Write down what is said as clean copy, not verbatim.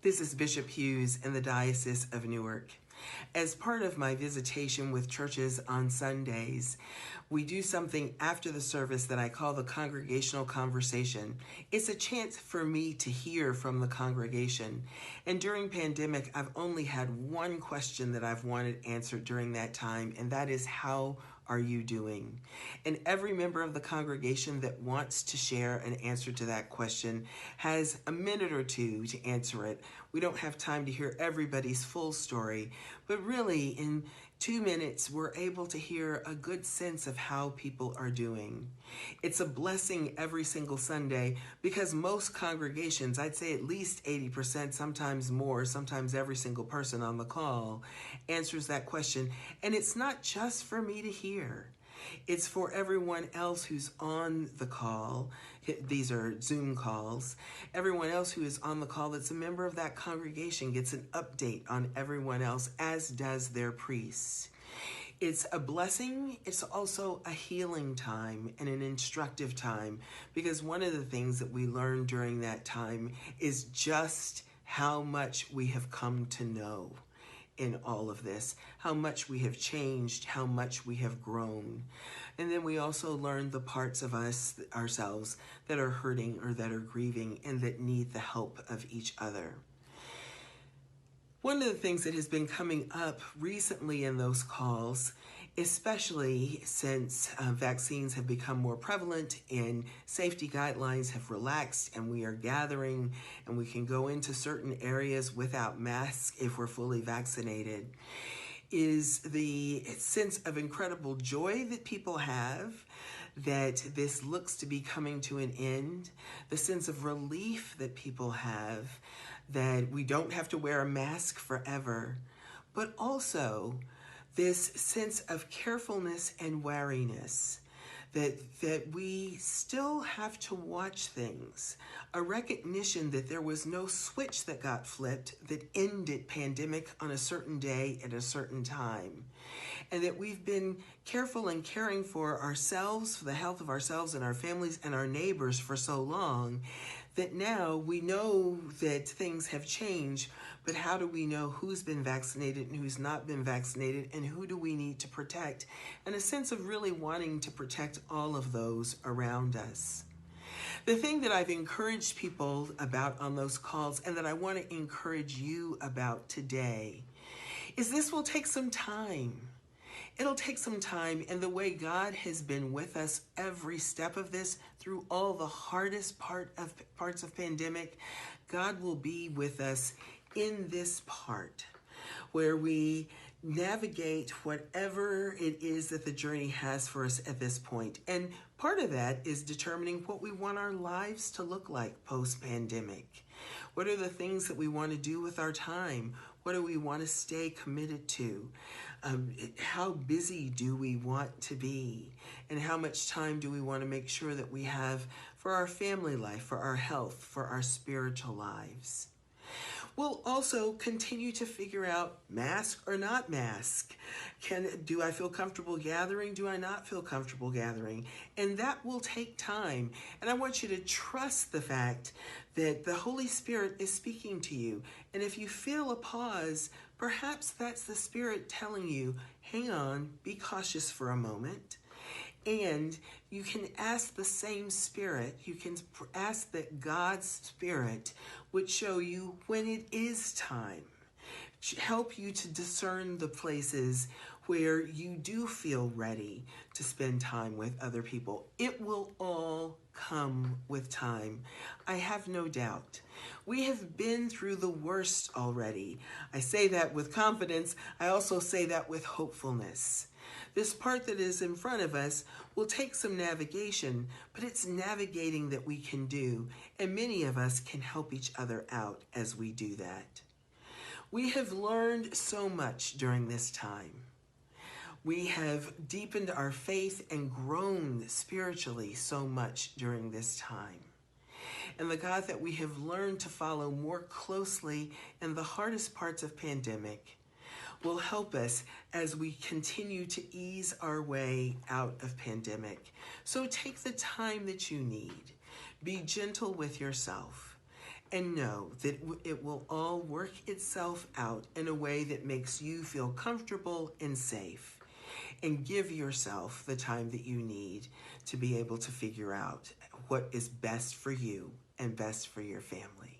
This is Bishop Hughes in the Diocese of Newark. As part of my visitation with churches on Sundays, we do something after the service that I call the Congregational Conversation. It's a chance for me to hear from the congregation. And during pandemic, I've only had one question that I've wanted answered during that time, and that is, how are you doing? And every member of the congregation that wants to share an answer to that question has a minute or two to answer it. We don't have time to hear everybody's full story, but really in 2 minutes, we're able to hear a good sense of how people are doing. It's a blessing every single Sunday because most congregations, I'd say at least 80%, sometimes more, sometimes every single person on the call answers that question. And it's not just for me to hear. It's for everyone else who's on the call. These are Zoom calls. Everyone else who is on the call that's a member of that congregation gets an update on everyone else, as does their priest. It's a blessing. It's also a healing time and an instructive time, because one of the things that we learn during that time is just how much we have come to know in all of this, how much we have changed, how much we have grown. And then we also learn the parts of ourselves that are hurting or that are grieving and that need the help of each other. One of the things that has been coming up recently in those calls, especially since vaccines have become more prevalent and safety guidelines have relaxed and we are gathering and we can go into certain areas without masks if we're fully vaccinated, is the sense of incredible joy that people have that this looks to be coming to an end, the sense of relief that people have that we don't have to wear a mask forever, but also this sense of carefulness and wariness, that we still have to watch things, a recognition that there was no switch that got flipped that ended pandemic on a certain day at a certain time, and that we've been careful and caring for ourselves, for the health of ourselves and our families and our neighbors for so long that now we know that things have changed, but how do we know who's been vaccinated and who's not been vaccinated, and who do we need to protect? And a sense of really wanting to protect all of those around us. The thing that I've encouraged people about on those calls, and that I want to encourage you about today, is this will take some time. It'll take some time, and the way God has been with us every step of this, through all the hardest parts of pandemic, God will be with us in this part where we navigate whatever it is that the journey has for us at this point. And part of that is determining what we want our lives to look like post-pandemic. What are the things that we want to do with our time? What do we want to stay committed to? How busy do we want to be? And how much time do we want to make sure that we have for our family life, for our health, for our spiritual lives? We'll also continue to figure out mask or not mask. Do I feel comfortable gathering? Do I not feel comfortable gathering? And that will take time. And I want you to trust the fact that the Holy Spirit is speaking to you. And if you feel a pause, perhaps that's the Spirit telling you, hang on, be cautious for a moment. And you can ask the same Spirit, you can ask that God's Spirit would show you when it is time, help you to discern the places where you do feel ready to spend time with other people. It will all come with time. I have no doubt. We have been through the worst already. I say that with confidence. I also say that with hopefulness. This part that is in front of us will take some navigation, but it's navigating that we can do, and many of us can help each other out as we do that. We have learned so much during this time. We have deepened our faith and grown spiritually so much during this time. And the God that we have learned to follow more closely in the hardest parts of pandemic will help us as we continue to ease our way out of pandemic. So take the time that you need. Be gentle with yourself And know that it will all work itself out in a way that makes you feel comfortable and safe. And give yourself the time that you need to be able to figure out what is best for you and best for your family.